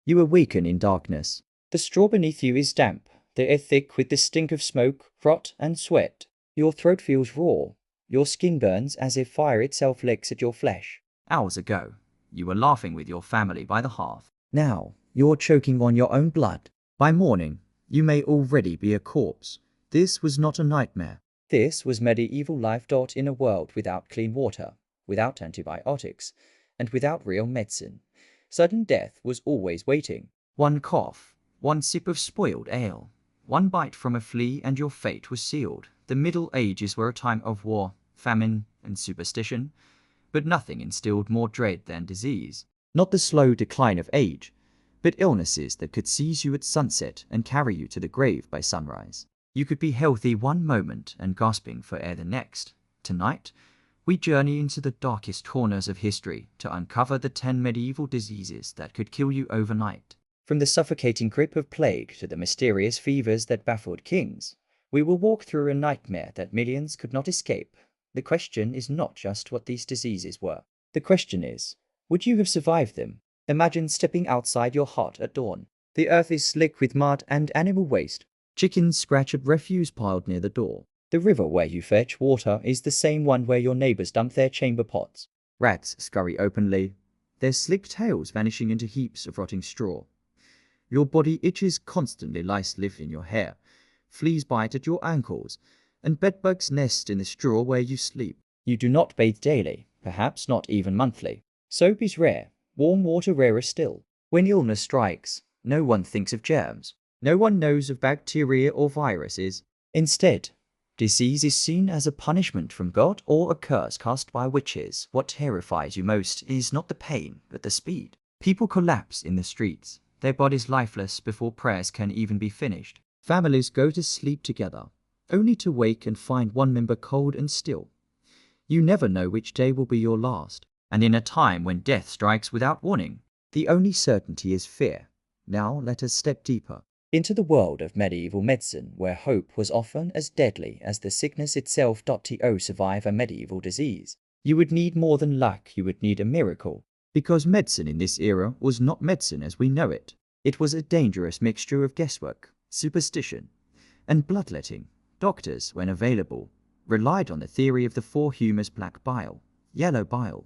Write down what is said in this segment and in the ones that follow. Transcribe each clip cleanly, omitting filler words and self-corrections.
You awaken in darkness. The straw beneath you is damp, the air thick with the stink of smoke, rot, and sweat. Your throat feels raw. Your skin burns as if fire itself licks at your flesh. Hours ago, you were laughing with your family by the hearth. Now, you're choking on your own blood. By morning, you may already be a corpse. This was not a nightmare. This was medieval life. In a world without clean water, without antibiotics, and without real medicine. Sudden death was always waiting. One cough, one sip of spoiled ale, one bite from a flea and your fate was sealed. The Middle Ages were a time of war, famine, and superstition, but nothing instilled more dread than disease. Not the slow decline of age, but illnesses that could seize you at sunset and carry you to the grave by sunrise. You could be healthy one moment and gasping for air the next. Tonight, we journey into the darkest corners of history to uncover the 10 medieval diseases that could kill you overnight. From the suffocating grip of plague to the mysterious fevers that baffled kings, we will walk through a nightmare that millions could not escape. The question is not just what these diseases were. The question is, would you have survived them? Imagine stepping outside your hut at dawn. The earth is slick with mud and animal waste. Chickens scratch at refuse piled near the door. The river where you fetch water is the same one where your neighbors dump their chamber pots. Rats scurry openly, their slick tails vanishing into heaps of rotting straw. Your body itches constantly, lice live in your hair, fleas bite at your ankles, and bedbugs nest in the straw where you sleep. You do not bathe daily, perhaps not even monthly. Soap is rare, warm water rarer still. When illness strikes, no one thinks of germs. No one knows of bacteria or viruses. Instead, disease is seen as a punishment from God or a curse cast by witches. What terrifies you most is not the pain, but the speed. People collapse in the streets, their bodies lifeless before prayers can even be finished. Families go to sleep together, only to wake and find one member cold and still. You never know which day will be your last. And in a time when death strikes without warning, the only certainty is fear. Now let us step deeper into the world of medieval medicine, where hope was often as deadly as the sickness itself. To survive a medieval disease, you would need more than luck, you would need a miracle. Because medicine in this era was not medicine as we know it. It was a dangerous mixture of guesswork, superstition, and bloodletting. Doctors, when available, relied on the theory of the four humours: black bile, yellow bile,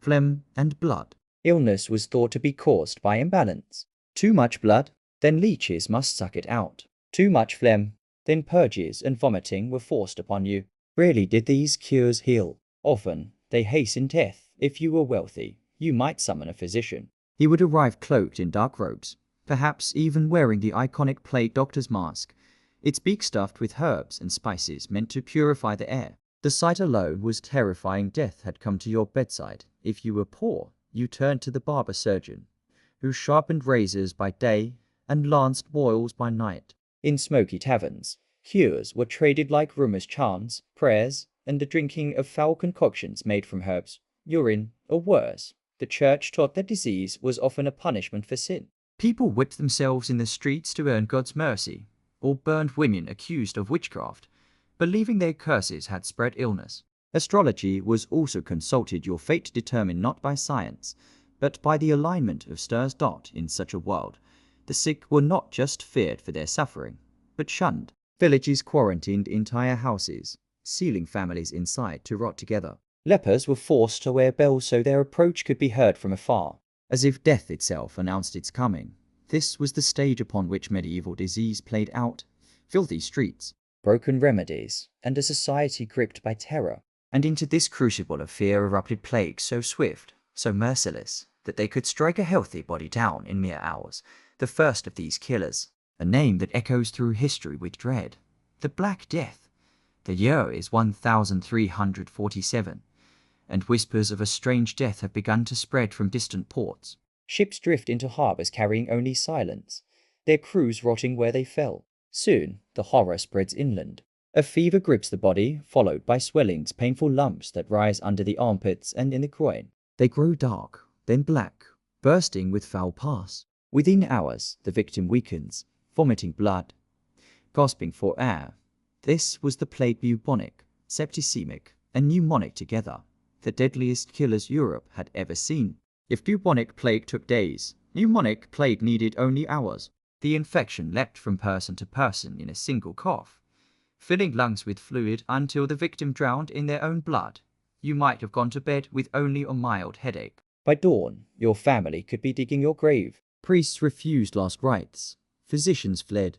phlegm, and blood. Illness was thought to be caused by imbalance. Too much blood, then leeches must suck it out. Too much phlegm, then purges and vomiting were forced upon you. Rarely did these cures heal. Often, they hastened death. If you were wealthy, you might summon a physician. He would arrive cloaked in dark robes, perhaps even wearing the iconic plague doctor's mask, its beak stuffed with herbs and spices meant to purify the air. The sight alone was terrifying. Death had come to your bedside. If you were poor, you turned to the barber surgeon, who sharpened razors by day and lanced boils by night. In smoky taverns, cures were traded like rumors, charms, prayers, and the drinking of foul concoctions made from herbs, urine, or worse. The church taught that disease was often a punishment for sin. People whipped themselves in the streets to earn God's mercy, or burned women accused of witchcraft, believing their curses had spread illness. Astrology was also consulted, your fate determined not by science, but by the alignment of stars. In such a world, the sick were not just feared for their suffering, but shunned. Villages quarantined entire houses, sealing families inside to rot together. Lepers were forced to wear bells so their approach could be heard from afar, as if death itself announced its coming. This was the stage upon which medieval disease played out. Filthy streets, broken remedies, and a society gripped by terror. And into this crucible of fear erupted plagues so swift, so merciless, that they could strike a healthy body down in mere hours. The first of these killers, a name that echoes through history with dread, the Black Death. The year is 1347, and whispers of a strange death have begun to spread from distant ports. Ships drift into harbors carrying only silence, their crews rotting where they fell. Soon, the horror spreads inland. A fever grips the body, followed by swellings, painful lumps that rise under the armpits and in the groin. They grow dark, then black, bursting with foul pus. Within hours, the victim weakens, vomiting blood, gasping for air. This was the plague, bubonic, septicemic, and pneumonic together, the deadliest killers Europe had ever seen. If bubonic plague took days, Pneumonic plague needed only hours. The infection leapt from person to person in a single cough, filling lungs with fluid until the victim drowned in their own blood. You might have gone to bed with only a mild headache. By dawn, your family could be digging your grave. Priests refused last rites. Physicians fled.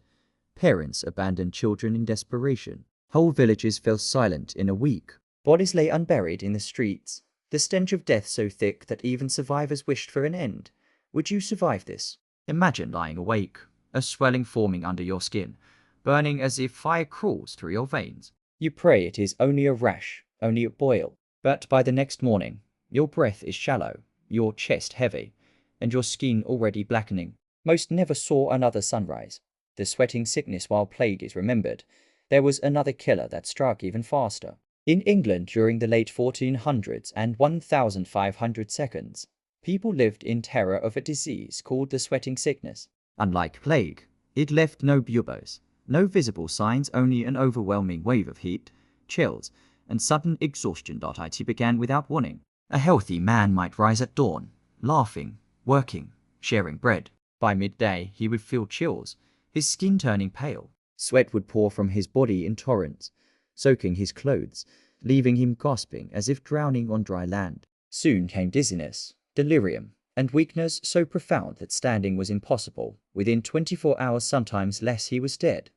Parents abandoned children in desperation. Whole villages fell silent in a week. Bodies lay unburied in the streets, the stench of death so thick that even survivors wished for an end. Would you survive this? Imagine lying awake, a swelling forming under your skin, burning as if fire crawls through your veins. You pray it is only a rash, only a boil. But by the next morning, your breath is shallow, your chest heavy, and your skin already blackening. Most never saw another sunrise. The sweating sickness while plague is remembered. There was another killer that struck even faster. In England during the late 1400s and 1500 seconds, people lived in terror of a disease called the sweating sickness. Unlike plague, it left no buboes, no visible signs, only an overwhelming wave of heat, chills, and sudden exhaustion. It began without warning. A healthy man might rise at dawn, laughing, working, sharing bread. By midday, he would feel chills, his skin turning pale. Sweat would pour from his body in torrents, soaking his clothes, leaving him gasping as if drowning on dry land. Soon came dizziness, delirium, and weakness so profound that standing was impossible. Within 24 hours, sometimes less, he was dead.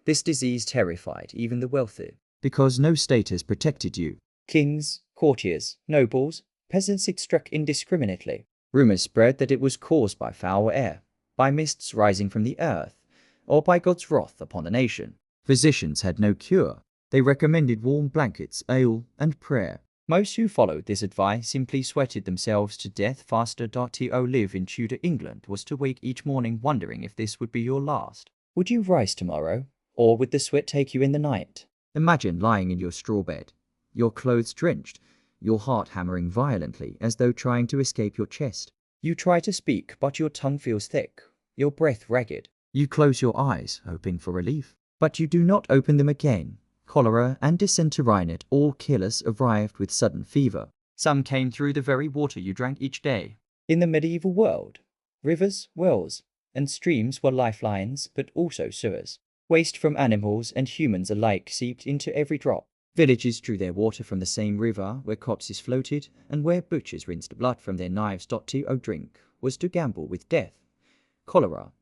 This disease terrified even the wealthy. Because no status protected you. Kings, courtiers, nobles, peasants it struck indiscriminately. Rumors spread that it was caused by foul air, by mists rising from the earth, or by God's wrath upon the nation. Physicians had no cure. They recommended warm blankets, ale, and prayer. Most who followed this advice simply sweated themselves to death faster. To live in Tudor England was to wake each morning wondering if this would be your last. Would you rise tomorrow, or would the sweat take you in the night? Imagine lying in your straw bed, your clothes drenched, your heart hammering violently as though trying to escape your chest. You try to speak, but your tongue feels thick, your breath ragged. You close your eyes, hoping for relief. But you do not open them again. Cholera and dysentery, all killers, arrived with sudden fever. Some came through the very water you drank each day. In the medieval world, rivers, wells, and streams were lifelines, but also sewers. Waste from animals and humans alike seeped into every drop. Villages drew their water from the same river where corpses floated, and where butchers rinsed blood from their knives. To drink was to gamble with death. Cholera,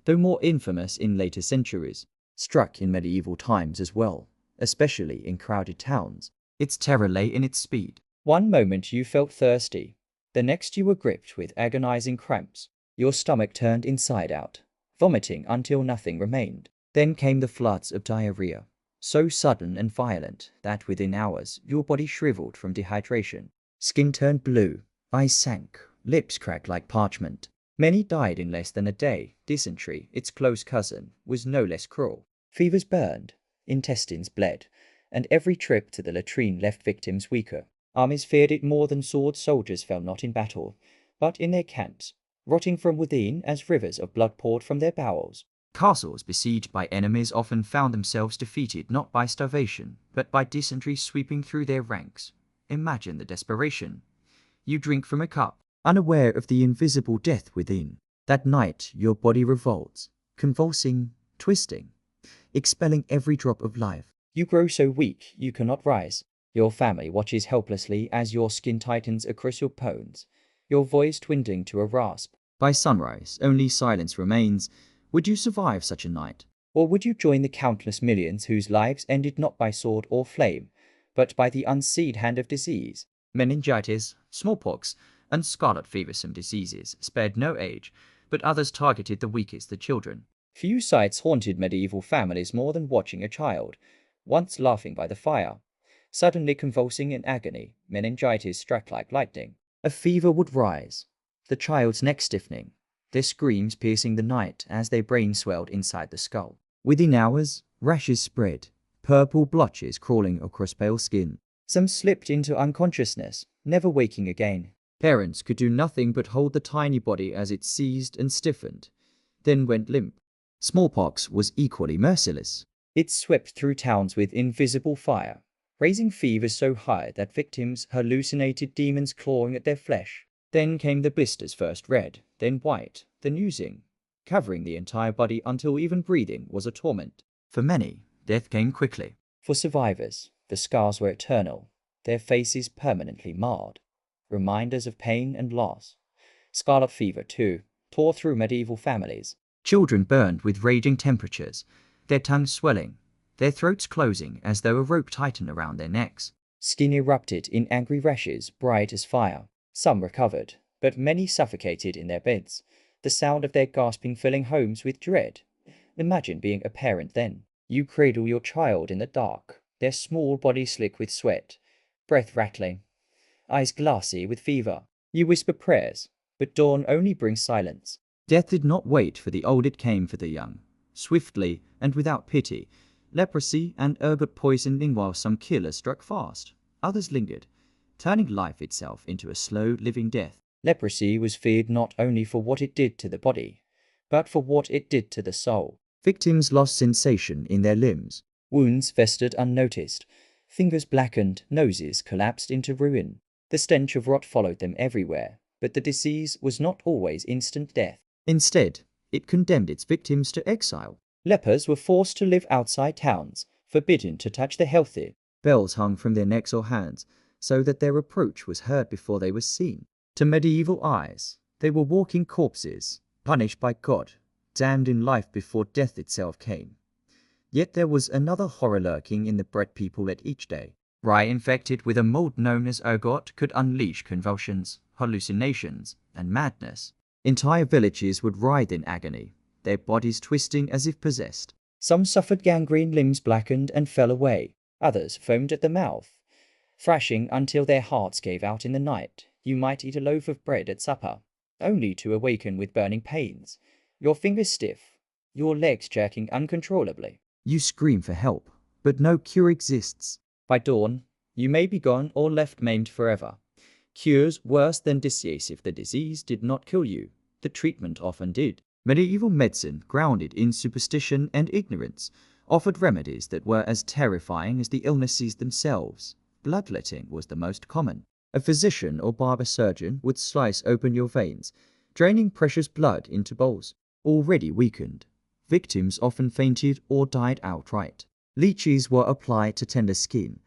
though more infamous in later centuries, struck in medieval times as well, especially in crowded towns. Its terror lay in its speed. One moment you felt thirsty, the next you were gripped with agonizing cramps. Your stomach turned inside out, vomiting until nothing remained. Then came the floods of diarrhea, so sudden and violent that within hours your body shriveled from dehydration. Skin turned blue, eyes sank, lips cracked like parchment. Many died in less than a day. Dysentery, its close cousin, was no less cruel. Fevers burned, intestines bled, and every trip to the latrine left victims weaker. Armies feared it more than swords. Soldiers fell not in battle, but in their camps, rotting from within as rivers of blood poured from their bowels. Castles besieged by enemies often found themselves defeated not by starvation, but by dysentery sweeping through their ranks. Imagine the desperation. You drink from a cup, unaware of the invisible death within. That night your body revolts, convulsing, twisting, expelling every drop of life. You grow so weak you cannot rise. Your family watches helplessly as your skin tightens across your bones, your voice dwindling to a rasp. By sunrise, only silence remains. Would you survive such a night? Or would you join the countless millions whose lives ended not by sword or flame, but by the unseen hand of disease? Meningitis, smallpox, and scarlet fever, some diseases, spared no age, but others targeted the weakest, the children. Few sights haunted medieval families more than watching a child, once laughing by the fire, suddenly convulsing in agony. Meningitis struck like lightning. A fever would rise, the child's neck stiffening, their screams piercing the night as their brain swelled inside the skull. Within hours, rashes spread, purple blotches crawling across pale skin. Some slipped into unconsciousness, never waking again. Parents could do nothing but hold the tiny body as it seized and stiffened, then went limp. Smallpox was equally merciless. It swept through towns with invisible fire, raising fevers so high that victims hallucinated demons clawing at their flesh. Then came the blisters, first red, then white, then oozing, covering the entire body until even breathing was a torment. For many, death came quickly. For survivors, the scars were eternal, their faces permanently marred, reminders of pain and loss. Scarlet fever, too, tore through medieval families. Children burned with raging temperatures, their tongues swelling, their throats closing as though a rope tightened around their necks. Skin erupted in angry rashes bright as fire. Some recovered, but many suffocated in their beds, the sound of their gasping filling homes with dread. Imagine being a parent then. You cradle your child in the dark, their small body slick with sweat, breath rattling, eyes glassy with fever. You whisper prayers, but dawn only brings silence. Death did not wait for the old, it came for the young. Swiftly and without pity, leprosy and ergot poisoning, while some killers struck fast. Others lingered, turning life itself into a slow, living death. Leprosy was feared not only for what it did to the body, but for what it did to the soul. Victims lost sensation in their limbs. Wounds festered unnoticed, fingers blackened, noses collapsed into ruin. The stench of rot followed them everywhere, but the disease was not always instant death. Instead, it condemned its victims to exile. Lepers were forced to live outside towns, forbidden to touch the healthy. Bells hung from their necks or hands, so that their approach was heard before they were seen. To medieval eyes, they were walking corpses, punished by God, damned in life before death itself came. Yet there was another horror lurking in the bread people ate each day. Rye infected with a mold known as ergot could unleash convulsions, hallucinations, and madness. Entire villages would writhe in agony, their bodies twisting as if possessed. Some suffered gangrene, limbs blackened and fell away. Others foamed at the mouth, thrashing until their hearts gave out in the night. You might eat a loaf of bread at supper, only to awaken with burning pains, your fingers stiff, your legs jerking uncontrollably. You scream for help, but no cure exists. By dawn, you may be gone or left maimed forever. Cures worse than disease. If the disease did not kill you, the treatment often did. Medieval medicine, grounded in superstition and ignorance, offered remedies that were as terrifying as the illnesses themselves. Bloodletting was the most common. A physician or barber surgeon would slice open your veins, draining precious blood into bowls. Already weakened, victims often fainted or died outright. Leeches were applied to tender skin,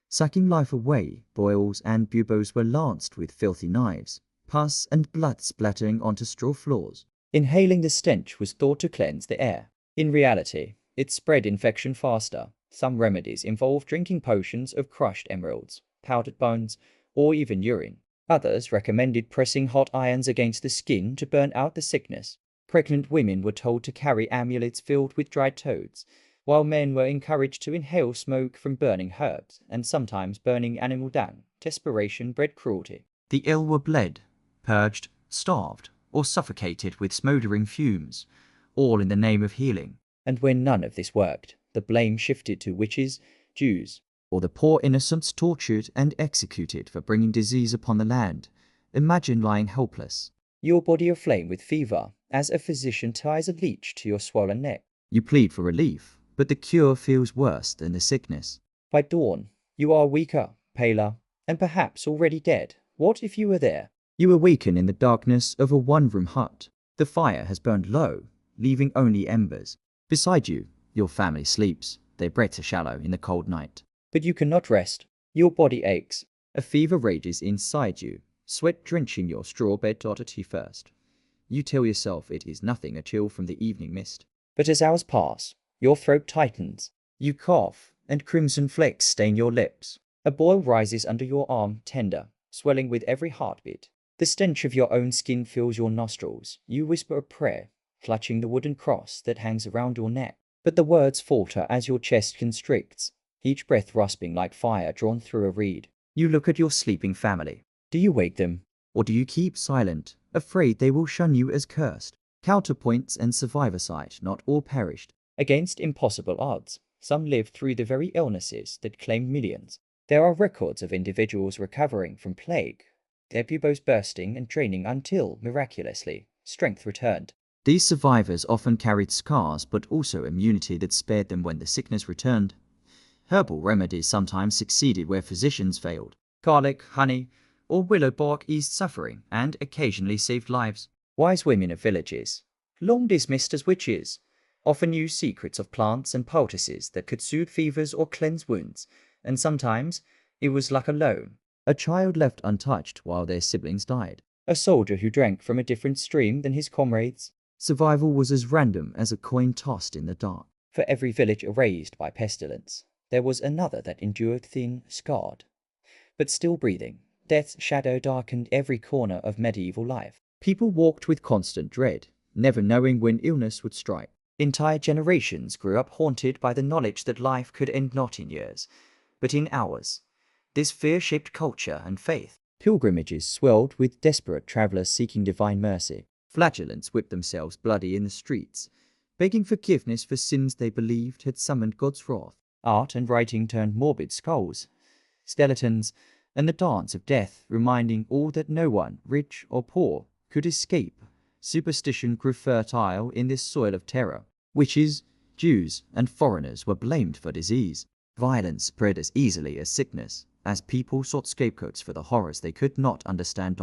sucking life away. Boils and buboes were lanced with filthy knives, pus and blood splattering onto straw floors. Inhaling the stench was thought to cleanse the air. In reality, it spread infection faster. Some remedies involved drinking potions of crushed emeralds, powdered bones, or even urine. Others recommended pressing hot irons against the skin to burn out the sickness. Pregnant women were told to carry amulets filled with dried toads, while men were encouraged to inhale smoke from burning herbs and sometimes burning animal dung. Desperation bred cruelty. The ill were bled, purged, starved, or suffocated with smouldering fumes, all in the name of healing. And when none of this worked, the blame shifted to witches, Jews, or the poor innocents tortured and executed for bringing disease upon the land. Imagine lying helpless, your body aflame with fever, as a physician ties a leech to your swollen neck. You plead for relief, but the cure feels worse than the sickness. By dawn, you are weaker, paler, and perhaps already dead. What if you were there? You awaken in the darkness of a one-room hut. The fire has burned low, leaving only embers. Beside you, your family sleeps, their breaths are shallow in the cold night. But you cannot rest. Your body aches. A fever rages inside you, sweat drenching your straw bed at first. You tell yourself it is nothing, a chill from the evening mist. But as hours pass, your throat tightens. You cough, and crimson flecks stain your lips. A boil rises under your arm, tender, swelling with every heartbeat. The stench of your own skin fills your nostrils. You whisper a prayer, clutching the wooden cross that hangs around your neck. But the words falter as your chest constricts, each breath rasping like fire drawn through a reed. You look at your sleeping family. Do you wake them? Or do you keep silent, afraid they will shun you as cursed? Counterpoints and survivorcide, not all perished. Against impossible odds, some lived through the very illnesses that claimed millions. There are records of individuals recovering from plague, their buboes bursting and draining until, miraculously, strength returned. These survivors often carried scars, but also immunity that spared them when the sickness returned. Herbal remedies sometimes succeeded where physicians failed. Garlic, honey, or willow bark eased suffering and occasionally saved lives. Wise women of villages, long dismissed as witches, often used secrets of plants and poultices that could soothe fevers or cleanse wounds, and sometimes it was luck alone. A child left untouched while their siblings died. A soldier who drank from a different stream than his comrades. Survival was as random as a coin tossed in the dark. For every village erased by pestilence, there was another that endured thin, scarred, but still breathing. Death's shadow darkened every corner of medieval life. People walked with constant dread, never knowing when illness would strike. Entire generations grew up haunted by the knowledge that life could end not in years, but in hours. This fear shaped culture and faith. Pilgrimages swelled with desperate travelers seeking divine mercy. Flagellants whipped themselves bloody in the streets, begging forgiveness for sins they believed had summoned God's wrath. Art and writing turned morbid skulls, skeletons, and the dance of death, reminding all that no one, rich or poor, could escape. Superstition grew fertile in this soil of terror. Witches, Jews, and foreigners were blamed for disease. Violence spread as easily as sickness, as people sought scapegoats for the horrors they could not understand.